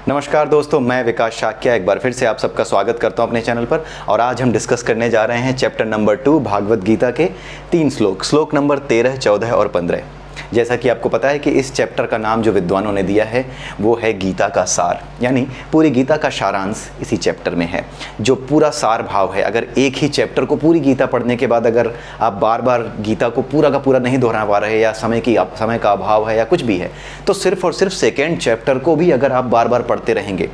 नमस्कार दोस्तों, मैं विकास शाक्या एक बार फिर से आप सबका स्वागत करता हूं अपने चैनल पर। और आज हम डिस्कस करने जा रहे हैं चैप्टर नंबर 2 भागवत गीता के 3 श्लोक नंबर 13, 14 और 15। जैसा कि आपको पता है कि इस चैप्टर का नाम जो विद्वानों ने दिया है वो है गीता का सार, यानी पूरी गीता का सारांश इसी चैप्टर में है। जो पूरा सार भाव है, अगर एक ही चैप्टर को पूरी गीता पढ़ने के बाद अगर आप बार बार गीता को पूरा का पूरा नहीं दोहरा पा रहे, या समय का अभाव है या कुछ भी है, तो सिर्फ और सिर्फ सेकेंड चैप्टर को भी अगर आप बार बार पढ़ते रहेंगे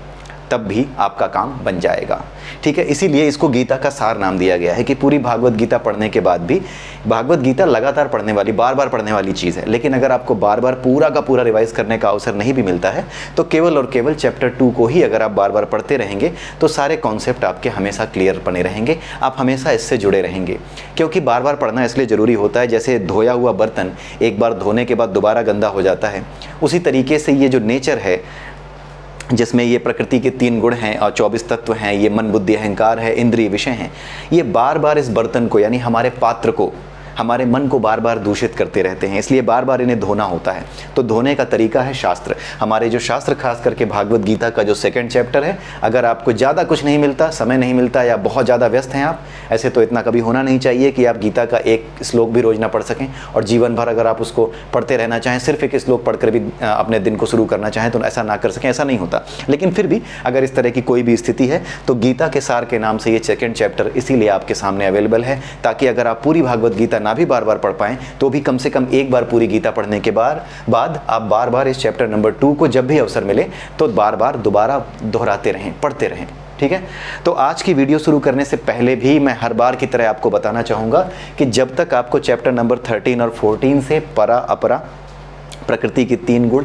तब भी आपका काम बन जाएगा। ठीक है, इसीलिए इसको गीता का सार नाम दिया गया है कि पूरी भागवत गीता पढ़ने के बाद भी, भागवत गीता लगातार पढ़ने वाली, बार बार पढ़ने वाली चीज़ है, लेकिन अगर आपको बार बार पूरा का पूरा रिवाइज करने का अवसर नहीं भी मिलता है तो केवल और केवल चैप्टर 2 को ही अगर आप बार बार पढ़ते रहेंगे तो सारे कॉन्सेप्ट आपके हमेशा क्लियर बने रहेंगे, आप हमेशा इससे जुड़े रहेंगे। क्योंकि बार बार पढ़ना इसलिए ज़रूरी होता है, जैसे धोया हुआ बर्तन एक बार धोने के बाद दोबारा गंदा हो जाता है, उसी तरीके से ये जो नेचर है जिसमें ये प्रकृति के 3 गुण हैं और 24 तत्व हैं, ये मन बुद्धि अहंकार है, इंद्रिय विषय हैं, ये बार बार इस बर्तन को, यानी हमारे पात्र को, हमारे मन को बार बार दूषित करते रहते हैं, इसलिए बार बार इन्हें धोना होता है। तो धोने का तरीका है शास्त्र। हमारे जो शास्त्र, खास करके भागवत गीता का जो सेकंड चैप्टर है, अगर आपको ज़्यादा कुछ नहीं मिलता, समय नहीं मिलता, या बहुत ज़्यादा व्यस्त हैं आप, ऐसे तो इतना कभी होना नहीं चाहिए कि आप गीता का एक श्लोक भी रोज ना पढ़ सकें और जीवन भर अगर आप उसको पढ़ते रहना चाहें, सिर्फ एक श्लोक पढ़कर भी अपने दिन को शुरू करना चाहें तो ऐसा ना कर सकें, ऐसा नहीं होता। लेकिन फिर भी अगर इस तरह की कोई भी स्थिति है तो गीता के सार के नाम से ये सेकंड चैप्टर इसीलिए आपके सामने अवेलेबल है, ताकि अगर आप पूरी भागवत गीता ना भी बार बार पढ़ पाएं तो भी कम से कम एक बार पूरी गीता पढ़ने के बाद आप बार बार इस चैप्टर नंबर 2 को जब भी अवसर मिले तो बार बार दोबारा दोहराते रहें, पढ़ते रहें। ठीक है, तो आज की वीडियो शुरू करने से पहले भी मैं हर बार की तरह आपको बताना चाहूँगा कि जब तक आपको चैप्टर नंबर 13 और 14 से परा अपरा, प्रकृति के 3 गुण,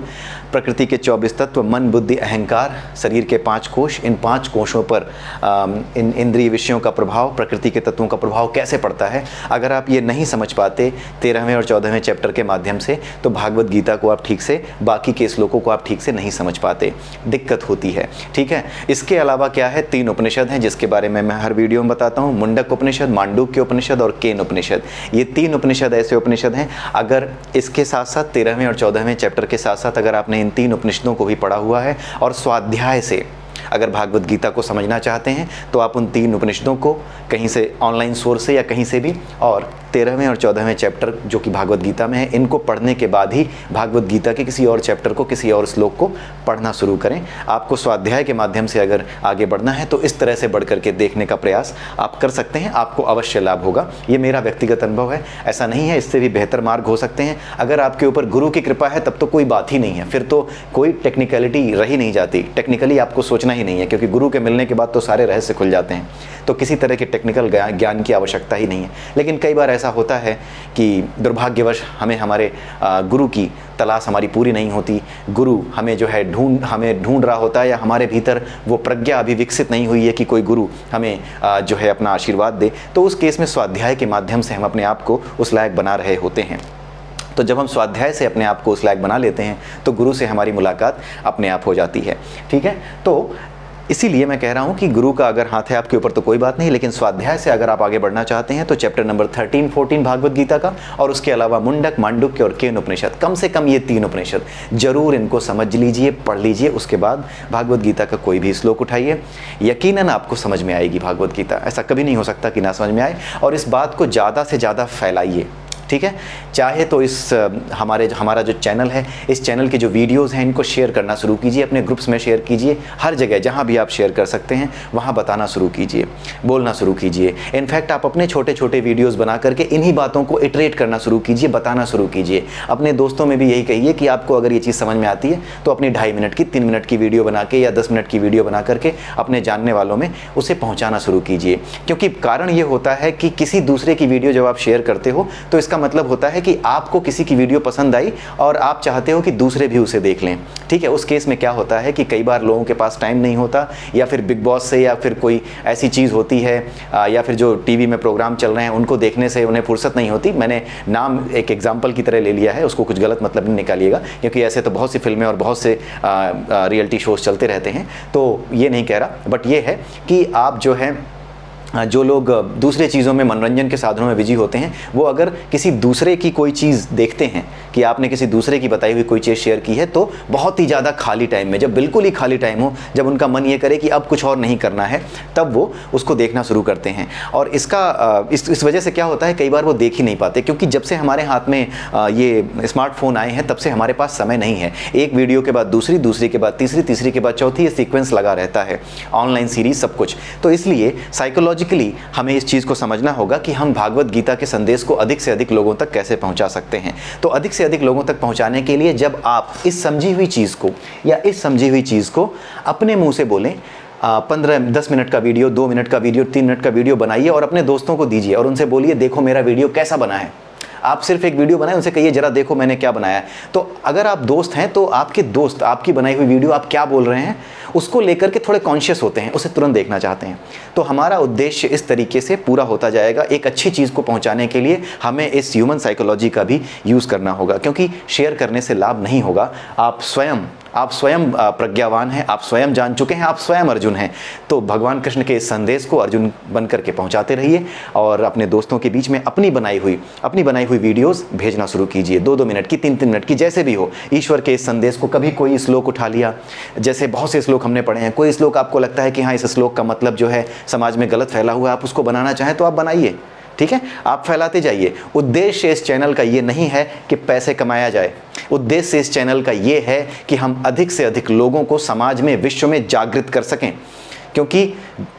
प्रकृति के 24 तत्व, मन बुद्धि अहंकार, शरीर के 5 कोश, इन 5 कोशों पर इन इंद्रिय विषयों का प्रभाव, प्रकृति के तत्वों का प्रभाव कैसे पड़ता है, अगर आप ये नहीं समझ पाते 13वें और 14वें चैप्टर के माध्यम से तो भागवत गीता को आप ठीक से, बाकी के श्लोकों को आप ठीक से नहीं समझ पाते, दिक्कत होती है। ठीक है, इसके अलावा क्या है, 3 उपनिषद हैं जिसके बारे में मैं हर वीडियो में बताता हूँ। मुंडक उपनिषद, मांडुक्य उपनिषद और केन उपनिषद। ये 3 उपनिषद ऐसे उपनिषद हैं, अगर इसके साथ साथ 13वें और 14वें चैप्टर के साथ साथ अगर आपने इन 3 उपनिषदों को भी पढ़ा हुआ है और स्वाध्याय से अगर भागवत गीता को समझना चाहते हैं तो आप उन 3 उपनिषदों को कहीं से ऑनलाइन सोर्स से या कहीं से भी, और 13वें और 14वें चैप्टर जो कि भागवत गीता में है, इनको पढ़ने के बाद ही भागवत गीता के किसी और चैप्टर को, किसी और श्लोक को पढ़ना शुरू करें। आपको स्वाध्याय के माध्यम से अगर आगे बढ़ना है तो इस तरह से बढ़ करके देखने का प्रयास आप कर सकते हैं, आपको अवश्य लाभ होगा। ये मेरा व्यक्तिगत अनुभव है, ऐसा नहीं है, इससे भी बेहतर मार्ग हो सकते हैं। अगर आपके ऊपर गुरु की कृपा है तब तो कोई बात ही नहीं है, फिर तो कोई टेक्निकलिटी रही नहीं जाती, टेक्निकली आपको सोचना ही नहीं है, क्योंकि गुरु के मिलने के बाद तो सारे रहस्य खुल जाते हैं, तो किसी तरह के टेक्निकल ज्ञान की आवश्यकता ही नहीं है। लेकिन कई बार ऐसा होता है कि दुर्भाग्यवश हमें हमारे गुरु की तलाश हमारी पूरी नहीं होती, गुरु हमें जो है ढूंढ रहा होता है, या हमारे भीतर वो प्रज्ञा अभी विकसित नहीं हुई है कि कोई गुरु हमें जो है अपना आशीर्वाद दे, तो उस केस में स्वाध्याय के माध्यम से हम अपने आप को उस लायक बना रहे होते हैं। तो जब हम स्वाध्याय से अपने आप को उस लायक बना लेते हैं तो गुरु से हमारी मुलाकात अपने आप हो जाती है। ठीक है, तो इसीलिए मैं कह रहा हूं कि गुरु का अगर हाथ है आपके ऊपर तो कोई बात नहीं, लेकिन स्वाध्याय से अगर आप आगे बढ़ना चाहते हैं तो चैप्टर नंबर 13, 14 भागवत गीता का, और उसके अलावा मुंडक, मांडुक्य और केन उपनिषद, कम से कम ये 3 उपनिषद जरूर इनको समझ लीजिए, पढ़ लीजिए। उसके बाद भागवत गीता का कोई भी श्लोक उठाइए, यकीनन आपको समझ में आएगी भागवत गीता, ऐसा कभी नहीं हो सकता कि ना समझ में आए। और इस बात को ज़्यादा से ज़्यादा फैलाइए। ठीक है, चाहे तो इस हमारा जो चैनल है, इस चैनल के जो वीडियोस हैं इनको शेयर करना शुरू कीजिए, अपने ग्रुप्स में शेयर कीजिए, हर जगह जहां भी आप शेयर कर सकते हैं वहां बताना शुरू कीजिए, बोलना शुरू कीजिए। इनफैक्ट आप अपने छोटे छोटे वीडियोस बना करके इन्हीं बातों को इटरेट करना शुरू कीजिए, बताना शुरू कीजिए। अपने दोस्तों में भी यही कहिए कि आपको अगर ये चीज़ समझ में आती है तो अपनी 2.5 मिनट की, 3 मिनट की वीडियो बना के या 10 मिनट की वीडियो बना करके अपने जानने वालों में उसे पहुँचाना शुरू कीजिए। क्योंकि कारण ये होता है कि किसी दूसरे की वीडियो जब आप शेयर करते हो तो इसका मतलब होता है कि आपको किसी की वीडियो पसंद आई और आप चाहते हो कि दूसरे भी उसे देख लें। ठीक है, उस केस में क्या होता है कि कई बार लोगों के पास टाइम नहीं होता, या फिर बिग बॉस से, या फिर कोई ऐसी चीज़ होती है, या फिर जो टीवी में प्रोग्राम चल रहे हैं उनको देखने से उन्हें फुर्सत नहीं होती। मैंने नाम एक एग्जाम्पल की तरह ले लिया है, उसको कुछ गलत मतलब नहीं निकालिएगा, क्योंकि ऐसे तो बहुत सी फिल्में और बहुत से रियलिटी शोज चलते रहते हैं, तो ये नहीं कह रहा, बट ये है कि आप जो है जो लोग दूसरे चीज़ों में, मनोरंजन के साधनों में बिजी होते हैं, वो अगर किसी दूसरे की कोई चीज़ देखते हैं कि आपने किसी दूसरे की बताई हुई कोई चीज़ शेयर की है, तो बहुत ही ज़्यादा खाली टाइम में, जब बिल्कुल ही खाली टाइम हो, जब उनका मन ये करे कि अब कुछ और नहीं करना है, तब वो उसको देखना शुरू करते हैं। और इसका इस वजह से क्या होता है, कई बार वो देख ही नहीं पाते, क्योंकि जब से हमारे हाथ में ये स्मार्टफोन आए हैं, तब से हमारे पास समय नहीं है। एक वीडियो के बाद दूसरी, दूसरी के बाद तीसरी, तीसरी के बाद चौथी, ये सीक्वेंस लगा रहता है, ऑनलाइन सीरीज, सब कुछ। तो इसलिए साइकोलॉजिकली हमें इस चीज़ को समझना होगा कि हम भागवत गीता के संदेश को अधिक से अधिक लोगों तक कैसे पहुंचा सकते हैं। तो अधिक से अधिक लोगों तक पहुंचाने के लिए जब आप इस समझी हुई चीज़ को या इस समझी हुई चीज़ को अपने मुंह से बोलें, 15-10 मिनट का वीडियो, 2 मिनट का वीडियो, 3 मिनट का वीडियो बनाइए और अपने दोस्तों को दीजिए और उनसे बोलिए, देखो मेरा वीडियो कैसा बना है। आप सिर्फ एक वीडियो बनाए, उनसे कहिए जरा देखो मैंने क्या बनाया है। तो अगर आप दोस्त हैं तो आपके दोस्त आपकी बनाई हुई वीडियो आप क्या बोल रहे हैं उसको लेकर के थोड़े कॉन्शियस होते हैं, उसे तुरंत देखना चाहते हैं। तो हमारा उद्देश्य इस तरीके से पूरा होता जाएगा। एक अच्छी चीज़ को पहुंचाने के लिए हमें इस ह्यूमन साइकोलॉजी का भी यूज़ करना होगा, क्योंकि शेयर करने से लाभ नहीं होगा। आप स्वयं प्रज्ञावान हैं, आप स्वयं जान चुके हैं, आप स्वयं अर्जुन हैं। तो भगवान कृष्ण के इस संदेश को अर्जुन बन करके पहुंचाते रहिए और अपने दोस्तों के बीच में अपनी बनाई हुई वीडियोस भेजना शुरू कीजिए, 2-2 मिनट की, 3-3 मिनट की, जैसे भी हो। ईश्वर के इस संदेश को, कभी कोई श्लोक उठा लिया, जैसे बहुत से श्लोक हमने पढ़े हैं, कोई श्लोक आपको लगता है कि हाँ इस श्लोक का मतलब जो है समाज में गलत फैला हुआ है, आप उसको बनाना चाहें तो आप बनाइए, ठीक है, आप फैलाते जाइए। उद्देश्य इस चैनल का ये नहीं है कि पैसे कमाया जाए, उद्देश्य इस चैनल का ये है कि हम अधिक से अधिक लोगों को समाज में, विश्व में जागृत कर सकें। क्योंकि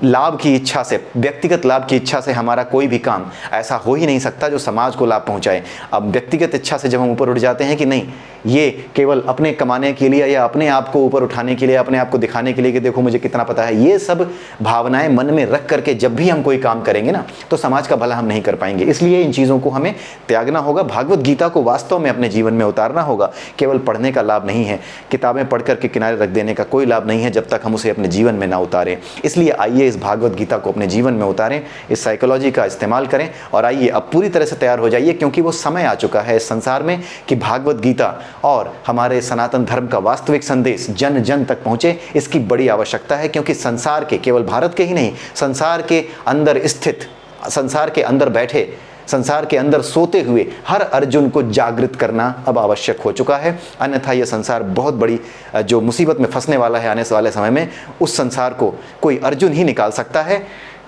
लाभ की इच्छा से, व्यक्तिगत लाभ की इच्छा से हमारा कोई भी काम ऐसा हो ही नहीं सकता जो समाज को लाभ पहुंचाए। अब व्यक्तिगत इच्छा से जब हम ऊपर उठ जाते हैं कि नहीं, ये केवल अपने कमाने के लिए या अपने आप को ऊपर उठाने के लिए, अपने आप को दिखाने के लिए कि देखो मुझे कितना पता है, ये सब भावनाएं मन में रख करके जब भी हम कोई काम करेंगे ना, तो समाज का भला हम नहीं कर पाएंगे। इसलिए इन चीज़ों को हमें त्यागना होगा। भागवत गीता को वास्तव में अपने जीवन में उतारना होगा। केवल पढ़ने का लाभ नहीं है, किताबें पढ़ करके किनारे रख देने का कोई लाभ नहीं है जब तक हम उसे अपने जीवन में ना उतारें। इसलिए आइए इस भागवत गीता को अपने जीवन में उतारें, इस साइकोलॉजी का इस्तेमाल करें और आइए अब पूरी तरह से तैयार हो जाइए, क्योंकि वो समय आ चुका है इस संसार में कि भागवत गीता और हमारे सनातन धर्म का वास्तविक संदेश जन जन तक पहुंचे। इसकी बड़ी आवश्यकता है, क्योंकि संसार के, केवल भारत के ही नहीं, संसार के अंदर स्थित, संसार के अंदर बैठे, संसार के अंदर सोते हुए हर अर्जुन को जागृत करना अब आवश्यक हो चुका है। अन्यथा यह संसार बहुत बड़ी जो मुसीबत में फंसने वाला है आने वाले समय में, उस संसार को कोई अर्जुन ही निकाल सकता है,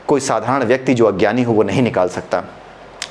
कोई साधारण व्यक्ति जो अज्ञानी हो वो नहीं निकाल सकता।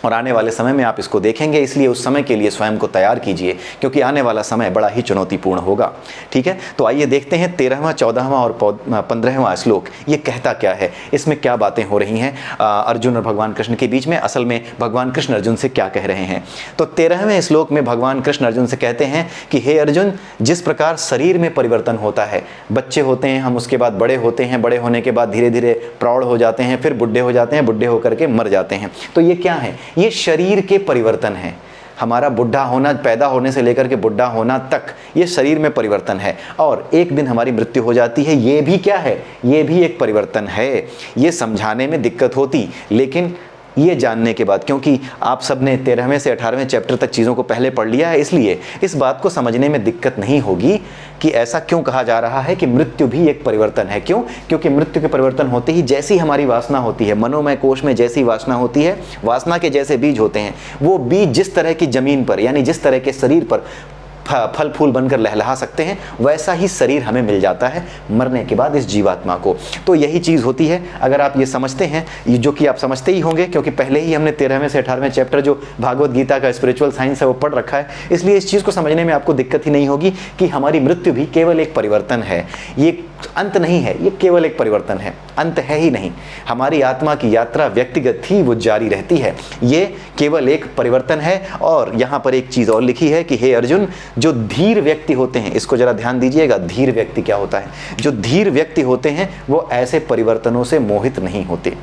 और आने वाले समय में आप इसको देखेंगे, इसलिए उस समय के लिए स्वयं को तैयार कीजिए, क्योंकि आने वाला समय बड़ा ही चुनौतीपूर्ण होगा। ठीक है, तो आइए देखते हैं 13वां, 14वां और 15वां श्लोक ये कहता क्या है, इसमें क्या बातें हो रही हैं अर्जुन और भगवान कृष्ण के बीच में। असल में भगवान कृष्ण अर्जुन से क्या कह रहे हैं। तो 13वें श्लोक में भगवान कृष्ण अर्जुन से कहते हैं कि हे अर्जुन, जिस प्रकार शरीर में परिवर्तन होता है, बच्चे होते हैं हम, उसके बाद बड़े होते हैं, बड़े होने के बाद धीरे धीरे प्रौढ़ हो जाते हैं, फिर बुढ़े हो जाते हैं, बुढ़े होकर के मर जाते हैं। तो ये क्या है, ये शरीर के परिवर्तन है। हमारा बुढ़ा होना, पैदा होने से लेकर के बुढ़ा होना तक ये शरीर में परिवर्तन है, और एक दिन हमारी मृत्यु हो जाती है। ये भी क्या है, ये भी एक परिवर्तन है। ये समझाने में दिक्कत होती, लेकिन ये जानने के बाद, क्योंकि आप सब ने 13वें से 18वें चैप्टर तक चीज़ों को पहले पढ़ लिया है, इसलिए इस बात को समझने में दिक्कत नहीं होगी कि ऐसा क्यों कहा जा रहा है कि मृत्यु भी एक परिवर्तन है। क्यों? क्योंकि मृत्यु के परिवर्तन होते ही जैसी हमारी वासना होती है, मनोमय कोश में जैसी वासना होती है, वासना के जैसे बीज होते हैं, वो बीज जिस तरह की जमीन पर, यानी जिस तरह के शरीर पर फल फूल बनकर लहलहा सकते हैं, वैसा ही शरीर हमें मिल जाता है मरने के बाद इस जीवात्मा को। तो यही चीज़ होती है। अगर आप ये समझते हैं, ये जो कि आप समझते ही होंगे, क्योंकि पहले ही हमने 13वें से 18वें चैप्टर जो भागवत गीता का स्पिरिचुअल साइंस है वो पढ़ रखा है, इसलिए इस चीज़ को समझने में आपको दिक्कत ही नहीं होगी कि हमारी मृत्यु भी केवल एक परिवर्तन है। ये अंत नहीं है, ये केवल एक परिवर्तन है, अंत है ही नहीं। हमारी आत्मा की यात्रा व्यक्तिगत ही वो जारी रहती है, ये केवल एक परिवर्तन है। और यहाँ पर एक चीज़ और लिखी है कि हे अर्जुन, जो धीर व्यक्ति होते हैं, इसको जरा ध्यान दीजिएगा, धीर व्यक्ति क्या होता है। जो धीर व्यक्ति होते हैं वो ऐसे परिवर्तनों से मोहित नहीं होते।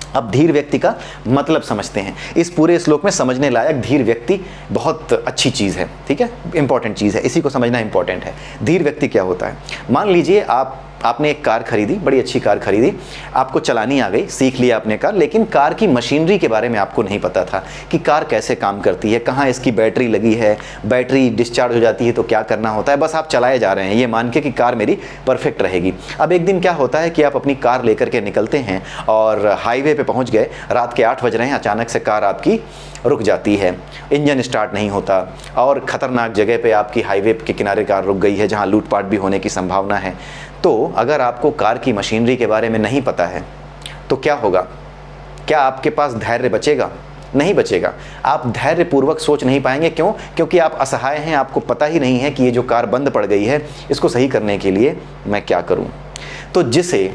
अब धीर व्यक्ति का मतलब समझते हैं। इस पूरे श्लोक में समझने लायक धीर व्यक्ति बहुत अच्छी चीज़ है, ठीक है, इंपॉर्टेंट चीज़ है, इसी को समझना इंपॉर्टेंट है। धीर व्यक्ति क्या होता है, मान लीजिए आप आपने एक कार खरीदी, बड़ी अच्छी कार खरीदी, आपको चलानी आ गई, सीख लिया आपने कार, लेकिन कार की मशीनरी के बारे में आपको नहीं पता था कि कार कैसे काम करती है, कहाँ इसकी बैटरी लगी है, बैटरी डिस्चार्ज हो जाती है तो क्या करना होता है। बस आप चलाए जा रहे हैं ये मान के कि कार मेरी परफेक्ट रहेगी। अब एक दिन क्या होता है कि आप अपनी कार लेकर के निकलते हैं और हाईवे पे पहुंच गए, रात के 8 बज रहे हैं, अचानक से कार आपकी रुक जाती है, इंजन स्टार्ट नहीं होता और ख़तरनाक जगह पे आपकी हाईवे के किनारे कार रुक गई है जहां लूटपाट भी होने की संभावना है। तो अगर आपको कार की मशीनरी के बारे में नहीं पता है तो क्या होगा? क्या आपके पास धैर्य बचेगा? नहीं बचेगा। आप धैर्यपूर्वक सोच नहीं पाएंगे। क्यों? क्योंकि आप असहाय हैं, आपको पता ही नहीं है कि ये जो कार बंद पड़ गई है इसको सही करने के लिए मैं क्या करूं। तो जिसे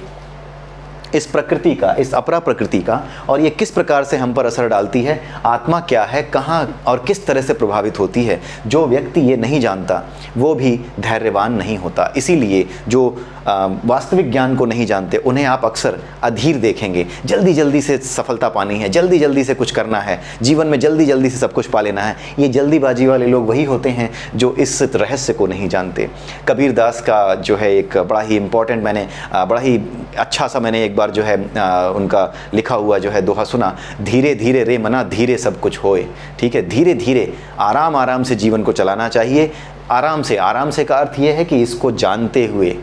इस प्रकृति का, इस अपरा प्रकृति का, और ये किस प्रकार से हम पर असर डालती है, आत्मा क्या है, कहाँ और किस तरह से प्रभावित होती है, जो व्यक्ति ये नहीं जानता वो भी धैर्यवान नहीं होता। इसीलिए जो वास्तविक ज्ञान को नहीं जानते उन्हें आप अक्सर अधीर देखेंगे। जल्दी जल्दी से सफलता पानी है, जल्दी जल्दी से कुछ करना है, जीवन में जल्दी जल्दी से सब कुछ पा लेना है। ये जल्दीबाजी वाले लोग वही होते हैं जो इस रहस्य को नहीं जानते। कबीर दास का जो है एक बड़ा ही इम्पोर्टेंट, मैंने बड़ा ही अच्छा सा मैंने एक बार जो है उनका लिखा हुआ जो है दोहा सुना, धीरे धीरे रे मना धीरे सब कुछ होए। ठीक है, धीरे धीरे आराम आराम से जीवन को चलाना चाहिए। आराम से का अर्थ ये है कि इसको जानते हुए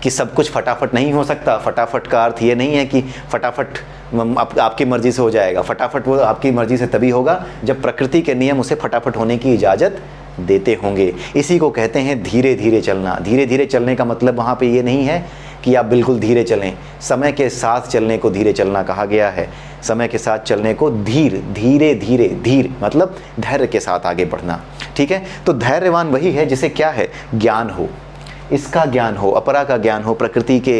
कि सब कुछ फटाफट नहीं हो सकता। फटाफट का अर्थ ये नहीं है कि फटाफट आपकी मर्जी से हो जाएगा। फटाफट वो आपकी मर्जी से तभी होगा जब प्रकृति के नियम उसे फटाफट होने की इजाज़त देते होंगे। इसी को कहते हैं धीरे धीरे चलना। धीरे धीरे चलने का मतलब वहाँ पे ये नहीं है कि आप बिल्कुल धीरे चलें। समय के साथ चलने को धीरे चलना कहा गया है। समय के साथ चलने को धीर मतलब धैर्य के साथ आगे बढ़ना। ठीक है, तो धैर्यवान वही है जिसे क्या है, ज्ञान हो, इसका ज्ञान हो, अपरा का ज्ञान हो, प्रकृति के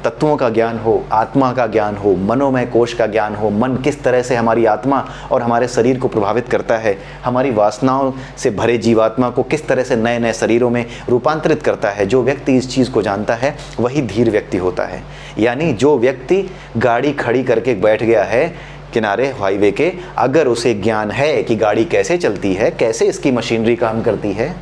तत्वों का ज्ञान हो, आत्मा का ज्ञान हो, मनोमय कोश का ज्ञान हो। मन किस तरह से हमारी आत्मा और हमारे शरीर को प्रभावित करता है, हमारी वासनाओं से भरे जीवात्मा को किस तरह से नए नए शरीरों में रूपांतरित करता है। जो व्यक्ति इस चीज़ को जानता है वही धीर व्यक्ति होता है। यानी जो व्यक्ति गाड़ी खड़ी करके बैठ गया है किनारे हाईवे के, अगर उसे ज्ञान है कि गाड़ी कैसे चलती है, कैसे इसकी मशीनरी काम करती है,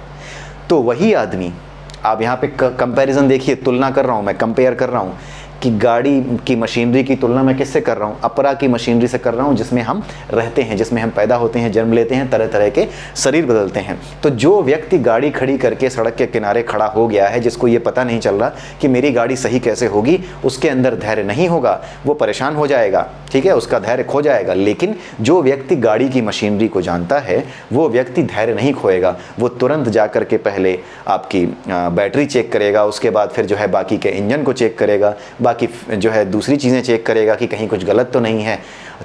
तो वही आदमी, आप यहाँ पे कंपैरिजन देखिए, तुलना कर रहा हूँ मैं, कंपेयर कर रहा हूँ कि गाड़ी की मशीनरी की तुलना मैं किससे कर रहा हूँ, अपरा की मशीनरी से कर रहा हूँ, जिसमें हम रहते हैं, जिसमें हम पैदा होते हैं, जन्म लेते हैं, तरह तरह के शरीर बदलते हैं। तो जो व्यक्ति गाड़ी खड़ी करके सड़क के किनारे खड़ा हो गया है, जिसको ये पता नहीं चल रहा कि मेरी गाड़ी सही कैसे होगी, उसके अंदर धैर्य नहीं होगा, वो परेशान हो जाएगा। ठीक है, उसका धैर्य खो जाएगा। लेकिन जो व्यक्ति गाड़ी की मशीनरी को जानता है वो व्यक्ति धैर्य नहीं खोएगा। वो तुरंत जा कर के पहले आपकी बैटरी चेक करेगा, उसके बाद फिर जो है बाकी के इंजन को चेक करेगा, बाकी जो है दूसरी चीज़ें चेक करेगा कि कहीं कुछ गलत तो नहीं है।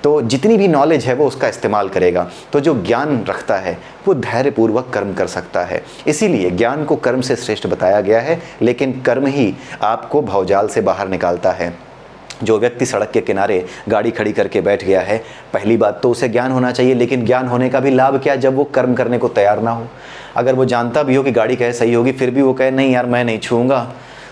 तो जितनी भी नॉलेज है वो उसका इस्तेमाल करेगा। तो जो ज्ञान रखता है वो धैर्यपूर्वक कर्म कर सकता है। इसीलिए ज्ञान को कर्म से श्रेष्ठ बताया गया है, लेकिन कर्म ही आपको भवजाल से बाहर निकालता है। जो व्यक्ति सड़क के किनारे गाड़ी खड़ी करके बैठ गया है, पहली बात तो उसे ज्ञान होना चाहिए, लेकिन ज्ञान होने का भी लाभ क्या जब वो कर्म करने को तैयार ना हो। अगर वो जानता भी हो कि गाड़ी कैसे सही होगी, फिर भी वो कहे नहीं यार मैं नहीं छूऊंगा,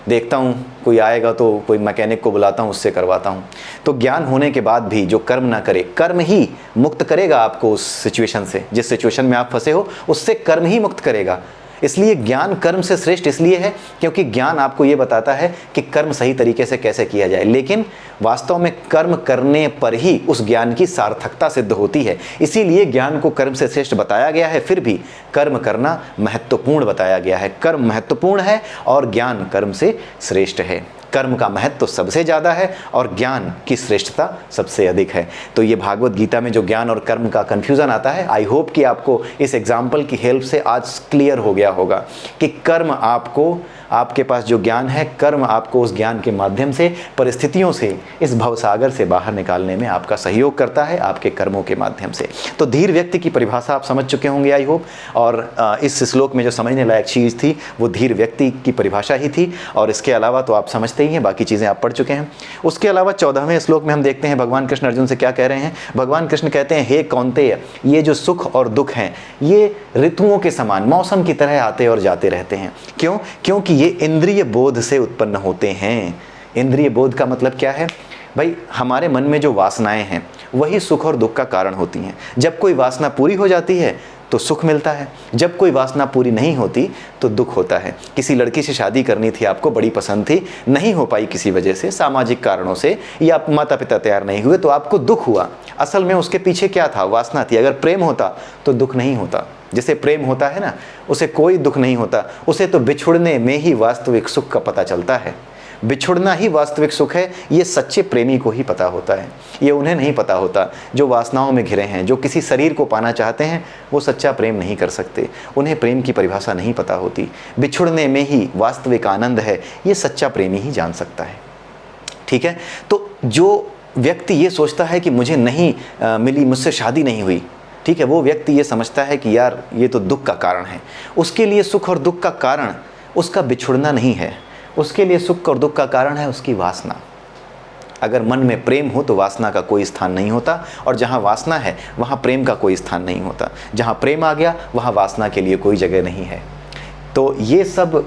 देखता हूँ कोई आएगा तो कोई मैकेनिक को बुलाता हूँ, उससे करवाता हूँ। तो ज्ञान होने के बाद भी जो कर्म ना करे, कर्म ही मुक्त करेगा आपको उस सिचुएशन से, जिस सिचुएशन में आप फंसे हो उससे कर्म ही मुक्त करेगा। इसलिए ज्ञान कर्म से श्रेष्ठ इसलिए है क्योंकि ज्ञान आपको ये बताता है कि कर्म सही तरीके से कैसे किया जाए, लेकिन वास्तव में कर्म करने पर ही उस ज्ञान की सार्थकता सिद्ध होती है। इसीलिए ज्ञान को कर्म से श्रेष्ठ बताया गया है, फिर भी कर्म करना महत्वपूर्ण बताया गया है। कर्म महत्वपूर्ण है और ज्ञान कर्म से श्रेष्ठ है। कर्म का महत्व तो सबसे ज़्यादा है और ज्ञान की श्रेष्ठता सबसे अधिक है। तो ये भागवत गीता में जो ज्ञान और कर्म का कन्फ्यूज़न आता है, आई होप कि आपको इस एग्जाम्पल की हेल्प से आज क्लियर हो गया होगा कि कर्म आपको, आपके पास जो ज्ञान है, कर्म आपको उस ज्ञान के माध्यम से परिस्थितियों से, इस भवसागर से बाहर निकालने में आपका सहयोग करता है, आपके कर्मों के माध्यम से। तो धीर व्यक्ति की परिभाषा आप समझ चुके होंगे आई होप, और इस श्लोक में जो समझने लायक चीज़ थी वो धीर व्यक्ति की परिभाषा ही थी। और इसके अलावा तो आप समझते ही हैं, बाकी चीज़ें आप पढ़ चुके हैं। उसके अलावा 14वें श्लोक में हम देखते हैं भगवान कृष्ण अर्जुन से क्या कह रहे हैं। भगवान कृष्ण कहते हैं, हे कौन्तेय, ये जो सुख और दुख हैं ये ऋतुओं के समान, मौसम की तरह आते और जाते रहते हैं। क्यों? क्योंकि ये इंद्रिय बोध से उत्पन्न होते हैं। इंद्रिय बोध का मतलब क्या है भाई? हमारे मन में जो वासनाएं हैं वही सुख और दुख का कारण होती हैं। जब कोई वासना पूरी हो जाती है तो सुख मिलता है, जब कोई वासना पूरी नहीं होती तो दुख होता है। किसी लड़की से शादी करनी थी, आपको बड़ी पसंद थी, नहीं हो पाई किसी वजह से, सामाजिक कारणों से, या माता पिता तैयार नहीं हुए, तो आपको दुख हुआ। असल में उसके पीछे क्या था? वासना थी। अगर प्रेम होता तो दुख नहीं होता। जिसे प्रेम होता है ना, उसे कोई दुख नहीं होता, उसे तो बिछुड़ने में ही वास्तविक सुख का पता चलता है। बिछुड़ना ही वास्तविक सुख है, ये सच्चे प्रेमी को ही पता होता है। ये उन्हें नहीं पता होता जो वासनाओं में घिरे हैं, जो किसी शरीर को पाना चाहते हैं, वो सच्चा प्रेम नहीं कर सकते। उन्हें प्रेम की परिभाषा नहीं पता होती। बिछुड़ने में ही वास्तविक आनंद है, ये सच्चा प्रेमी ही जान सकता है। ठीक है, तो जो व्यक्ति ये सोचता है कि मुझे नहीं मिली, मुझसे शादी नहीं हुई, ठीक है, वो व्यक्ति ये समझता है कि यार ये तो दुख का कारण है। उसके लिए सुख और दुख का कारण उसका बिछुड़ना नहीं है, उसके लिए सुख और दुख का कारण है उसकी वासना। अगर मन में प्रेम हो तो वासना का कोई स्थान नहीं होता, और जहाँ वासना है वहाँ प्रेम का कोई स्थान नहीं होता। जहाँ प्रेम आ गया वहाँ वासना के लिए कोई जगह नहीं है। तो ये सब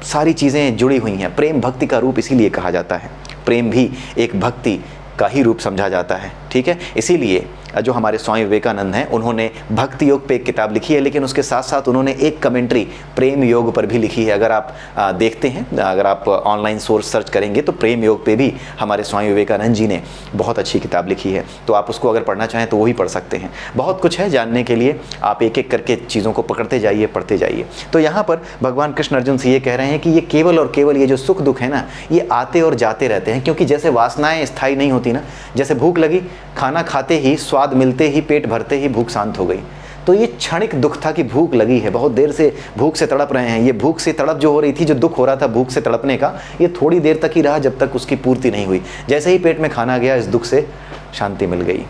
सारी चीज़ें जुड़ी हुई हैं। प्रेम भक्ति का रूप इसीलिए कहा जाता है, प्रेम भी एक भक्ति का ही रूप समझा जाता है। ठीक है, इसीलिए जो हमारे स्वामी विवेकानंद हैं, उन्होंने भक्ति योग पे एक किताब लिखी है, लेकिन उसके साथ साथ उन्होंने एक कमेंट्री प्रेम योग पर भी लिखी है। अगर आप देखते हैं, अगर आप ऑनलाइन सोर्स सर्च करेंगे तो प्रेम योग पे भी हमारे स्वामी विवेकानंद जी ने बहुत अच्छी किताब लिखी है। तो आप उसको अगर पढ़ना चाहें तो वो ही पढ़ सकते हैं। बहुत कुछ है जानने के लिए, आप एक एक करके चीज़ों को पकड़ते जाइए, पढ़ते जाइए। तो यहाँ पर भगवान कृष्ण अर्जुन से ये कह रहे हैं कि ये केवल और केवल ये जो सुख दुख है ना, ये आते और जाते रहते हैं। क्योंकि जैसे वासनाएं स्थायी नहीं होती ना, जैसे भूख लगी, खाना खाते ही, स्वाद मिलते ही, पेट भरते ही भूख शांत हो गई, तो ये क्षणिक दुख था कि भूख लगी है, बहुत देर से भूख से तड़प रहे हैं। ये भूख से तड़प जो हो रही थी, जो दुख हो रहा था भूख से तड़पने का, ये थोड़ी देर तक ही रहा, जब तक उसकी पूर्ति नहीं हुई। जैसे ही पेट में खाना गया, इस दुख से शांति मिल गई।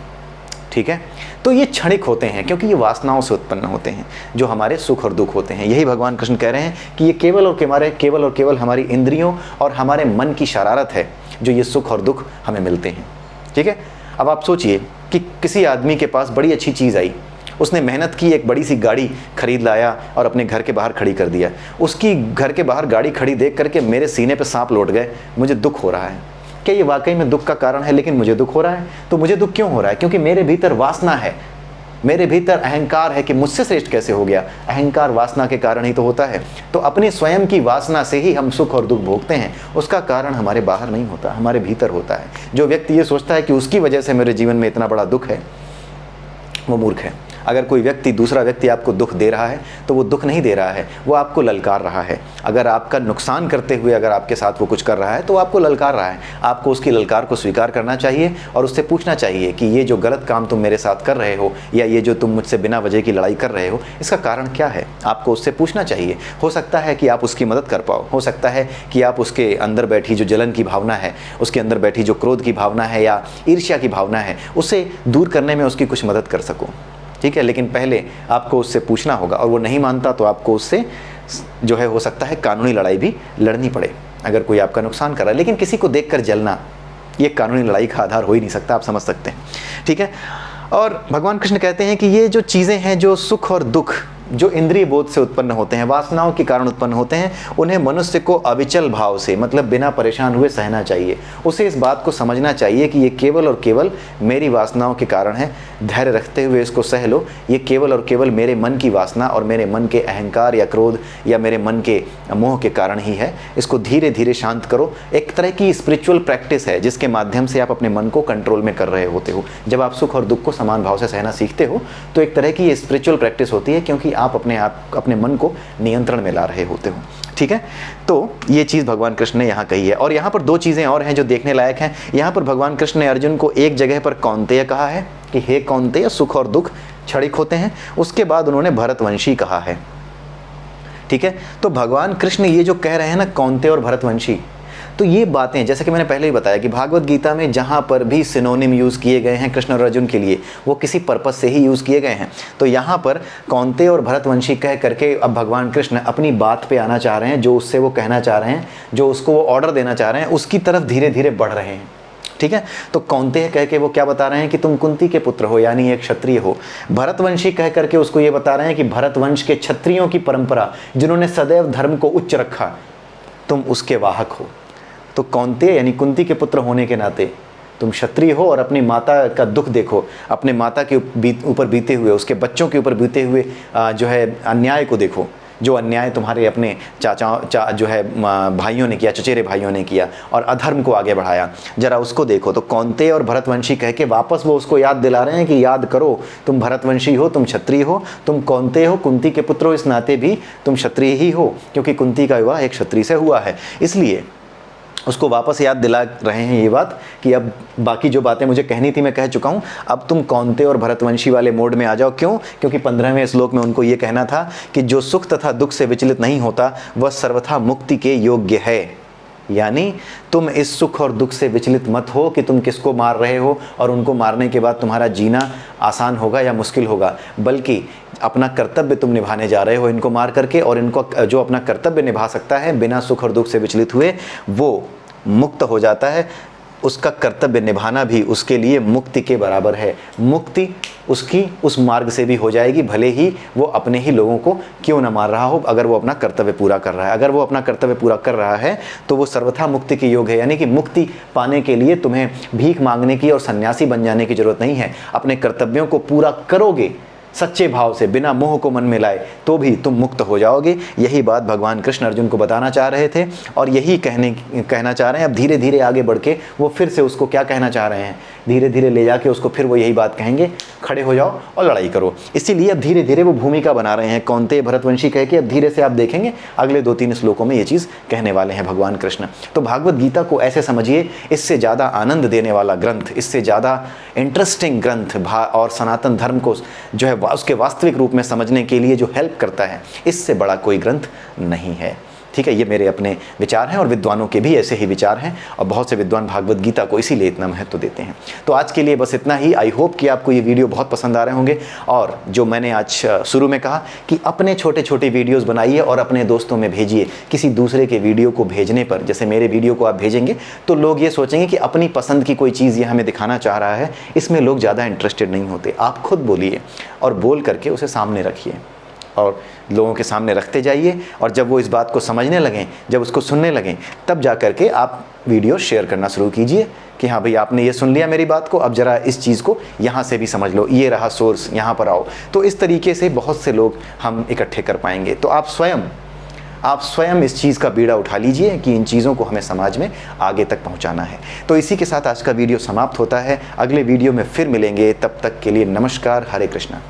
ठीक है, तो ये क्षणिक होते हैं, क्योंकि ये वासनाओं से उत्पन्न होते हैं जो हमारे सुख और दुख होते हैं। यही भगवान कृष्ण कह रहे हैं कि ये केवल और केवल हमारी इंद्रियों और हमारे मन की शरारत है जो ये सुख और दुख हमें मिलते हैं। ठीक है, अब आप सोचिए कि किसी आदमी के पास बड़ी अच्छी चीज़ आई, उसने मेहनत की, एक बड़ी सी गाड़ी खरीद लाया और अपने घर के बाहर खड़ी कर दिया। उसकी घर के बाहर गाड़ी खड़ी देख करके मेरे सीने पे सांप लौट गए, मुझे दुख हो रहा है। क्या ये वाकई में दुख का कारण है? लेकिन मुझे दुख हो रहा है। तो मुझे दुख क्यों हो रहा है? क्योंकि मेरे भीतर वासना है, मेरे भीतर अहंकार है कि मुझसे श्रेष्ठ कैसे हो गया। अहंकार वासना के कारण ही तो होता है। तो अपनी स्वयं की वासना से ही हम सुख और दुख भोगते हैं। उसका कारण हमारे बाहर नहीं होता, हमारे भीतर होता है। जो व्यक्ति ये सोचता है कि उसकी वजह से मेरे जीवन में इतना बड़ा दुख है, वो मूर्ख है। अगर कोई व्यक्ति, दूसरा व्यक्ति आपको दुख दे रहा है तो वो दुख नहीं दे रहा है, वो आपको ललकार रहा है। अगर आपका नुकसान करते हुए अगर आपके साथ वो कुछ कर रहा है तो आपको ललकार रहा है। आपको उसकी ललकार को स्वीकार करना चाहिए और उससे पूछना चाहिए कि ये जो गलत काम तुम मेरे साथ कर रहे हो, या ये जो तुम मुझसे बिना वजह की लड़ाई कर रहे हो, इसका कारण क्या है? आपको उससे पूछना चाहिए। हो सकता है कि आप उसकी मदद कर पाओ, हो सकता है कि आप उसके अंदर बैठी जो जलन की भावना है, उसके अंदर बैठी जो क्रोध की भावना है या ईर्ष्या की भावना है, उसे दूर करने में उसकी कुछ मदद कर सको। ठीक है, लेकिन पहले आपको उससे पूछना होगा, और वो नहीं मानता तो आपको उससे जो है, हो सकता है कानूनी लड़ाई भी लड़नी पड़े अगर कोई आपका नुकसान कर रहा है। लेकिन किसी को देखकर जलना, ये कानूनी लड़ाई का आधार हो ही नहीं सकता, आप समझ सकते हैं। ठीक है, और भगवान कृष्ण कहते हैं कि ये जो चीज़ें हैं, जो सुख और दुख जो इंद्रिय बोध से उत्पन्न होते हैं, वासनाओं के कारण उत्पन्न होते हैं, उन्हें मनुष्य को अविचल भाव से, मतलब बिना परेशान हुए सहना चाहिए। उसे इस बात को समझना चाहिए कि ये केवल और केवल मेरी वासनाओं के कारण है। धैर्य रखते हुए इसको सह लो। ये केवल और केवल मेरे मन की वासना और मेरे मन के अहंकार या क्रोध या मेरे मन के मोह के कारण ही है। इसको धीरे धीरे शांत करो। एक तरह की स्पिरिचुअल प्रैक्टिस है जिसके माध्यम से आप अपने मन को कंट्रोल में कर रहे होते हो। जब आप सुख और दुख को समान भाव से सहना सीखते हो तो एक तरह की ये स्पिरिचुअल प्रैक्टिस होती है, क्योंकि आप अपने मन को नियंत्रण में ला रहे होते हो। ठीक है, तो ये चीज़ भगवान कृष्ण ने यहाँ कही है। और यहाँ पर दो चीज़ें और हैं जो देखने लायक हैं। यहाँ पर भगवान कृष्ण ने अर्जुन को एक जगह पर कौन्तेय कहा है कि हे कौन्तेय, सुख और दुख क्षणिक होते हैं। उसके बाद उन्होंने भरतवंशी कहा है। ठीक है, तो भगवान कृष्ण ये जो कह रहे हैं ना, कौन्तेय और भरतवंशी, तो ये बातें जैसे कि मैंने पहले ही बताया कि भागवत गीता में जहाँ पर भी सिनोनिम यूज़ किए गए हैं कृष्ण और अर्जुन के लिए, वो किसी पर्पस से ही यूज़ किए गए हैं। तो यहाँ पर कौन्तेय और भरतवंशी कह करके अब भगवान कृष्ण अपनी बात पे आना चाह रहे हैं, जो उससे वो कहना चाह रहे हैं, जो उसको वो ऑर्डर देना चाह रहे हैं, उसकी तरफ धीरे धीरे बढ़ रहे हैं। ठीक है, तो कौन्तेय कह के वो क्या बता रहे हैं कि तुम कुंती के पुत्र हो, यानी एक क्षत्रिय हो। भरतवंशी कह करके उसको ये बता रहे हैं कि भरतवंश के क्षत्रियों की परंपरा, जिन्होंने सदैव धर्म को उच्च रखा, तुम उसके वाहक हो। तो कौन्तेय यानी कुंती के पुत्र होने के नाते तुम क्षत्रिय हो और अपनी माता का दुख देखो, अपने माता के ऊपर बीते हुए, उसके बच्चों के ऊपर बीते हुए जो है अन्याय को देखो, जो अन्याय तुम्हारे अपने जो है भाइयों ने किया, चचेरे भाइयों ने किया और अधर्म को आगे बढ़ाया, जरा उसको देखो। तो कौन्तेय और भरतवंशी कह के वापस वो उसको याद दिला रहे हैं कि याद करो, तुम भरतवंशी हो, तुम क्षत्रिय हो, तुम कौन्तेय हो, कुंती के पुत्र हो, इस नाते भी तुम क्षत्रिय ही हो, क्योंकि कुंती का विवाह एक क्षत्रिय से हुआ है। इसलिए उसको वापस याद दिला रहे हैं ये बात कि अब बाकी जो बातें मुझे कहनी थी मैं कह चुका हूँ, अब तुम कौन्तेय और भरतवंशी वाले मोड में आ जाओ। क्यों? क्योंकि 15वें श्लोक में उनको ये कहना था कि जो सुख तथा दुख से विचलित नहीं होता वह सर्वथा मुक्ति के योग्य है। यानी तुम इस सुख और दुख से विचलित मत हो कि तुम किसको मार रहे हो और उनको मारने के बाद तुम्हारा जीना आसान होगा या मुश्किल होगा, बल्कि अपना कर्तव्य तुम निभाने जा रहे हो इनको मार करके, और इनको जो अपना कर्तव्य निभा सकता है बिना सुख और दुख से विचलित हुए वो मुक्त हो जाता है। उसका कर्तव्य निभाना भी उसके लिए मुक्ति के बराबर है। मुक्ति उसकी उस मार्ग से भी हो जाएगी, भले ही वो अपने ही लोगों को क्यों ना मार रहा हो, अगर वो अपना कर्तव्य पूरा कर रहा है। अगर वो अपना कर्तव्य पूरा कर रहा है तो वो सर्वथा मुक्ति के योग है। यानी कि मुक्ति पाने के लिए तुम्हें भीख मांगने की और सन्यासी बन जाने की जरूरत नहीं है। अपने कर्तव्यों को पूरा करोगे सच्चे भाव से, बिना मोह को मन में लाए, तो भी तुम मुक्त हो जाओगे। यही बात भगवान कृष्ण अर्जुन को बताना चाह रहे थे और यही कहना चाह रहे हैं। अब धीरे धीरे आगे बढ़ के वो फिर से उसको क्या कहना चाह रहे हैं, धीरे धीरे ले जाके उसको फिर वो यही बात कहेंगे, खड़े हो जाओ और लड़ाई करो। इसीलिए अब धीरे धीरे वो भूमिका बना रहे हैं कौन्तेय भरतवंशी कह के। अब धीरे से आप देखेंगे अगले 2-3 श्लोकों में ये चीज़ कहने वाले हैं भगवान कृष्ण। तो भागवत गीता को ऐसे समझिए, इससे ज़्यादा आनंद देने वाला ग्रंथ, इससे ज़्यादा इंटरेस्टिंग ग्रंथ और सनातन धर्म को जो है उसके वास्तविक रूप में समझने के लिए जो हेल्प करता है, इससे बड़ा कोई ग्रंथ नहीं है। ठीक है, ये मेरे अपने विचार हैं और विद्वानों के भी ऐसे ही विचार हैं और बहुत से विद्वान भागवत गीता को इसीलिए इतना महत्व देते हैं। तो आज के लिए बस इतना ही। आई होप कि आपको ये वीडियो बहुत पसंद आ रहे होंगे। और जो मैंने आज शुरू में कहा कि अपने छोटे छोटे वीडियोस बनाइए और अपने दोस्तों में भेजिए। किसी दूसरे के वीडियो को भेजने पर, जैसे मेरे वीडियो को आप भेजेंगे तो लोग ये सोचेंगे कि अपनी पसंद की कोई चीज़ ये हमें दिखाना चाह रहा है, इसमें लोग ज़्यादा इंटरेस्टेड नहीं होते। आप खुद बोलिए और बोल करके उसे सामने रखिए और लोगों के सामने रखते जाइए, और जब वो इस बात को समझने लगें, जब उसको सुनने लगें, तब जा कर के आप वीडियो शेयर करना शुरू कीजिए कि हाँ भाई आपने ये सुन लिया मेरी बात को, अब ज़रा इस चीज़ को यहाँ से भी समझ लो, ये रहा सोर्स, यहाँ पर आओ। तो इस तरीके से बहुत से लोग हम इकट्ठे कर पाएंगे। तो आप स्वयं इस चीज़ का बीड़ा उठा लीजिए कि इन चीज़ों को हमें समाज में आगे तक पहुंचाना है। तो इसी के साथ आज का वीडियो समाप्त होता है। अगले वीडियो में फिर मिलेंगे, तब तक के लिए नमस्कार, हरे कृष्णा।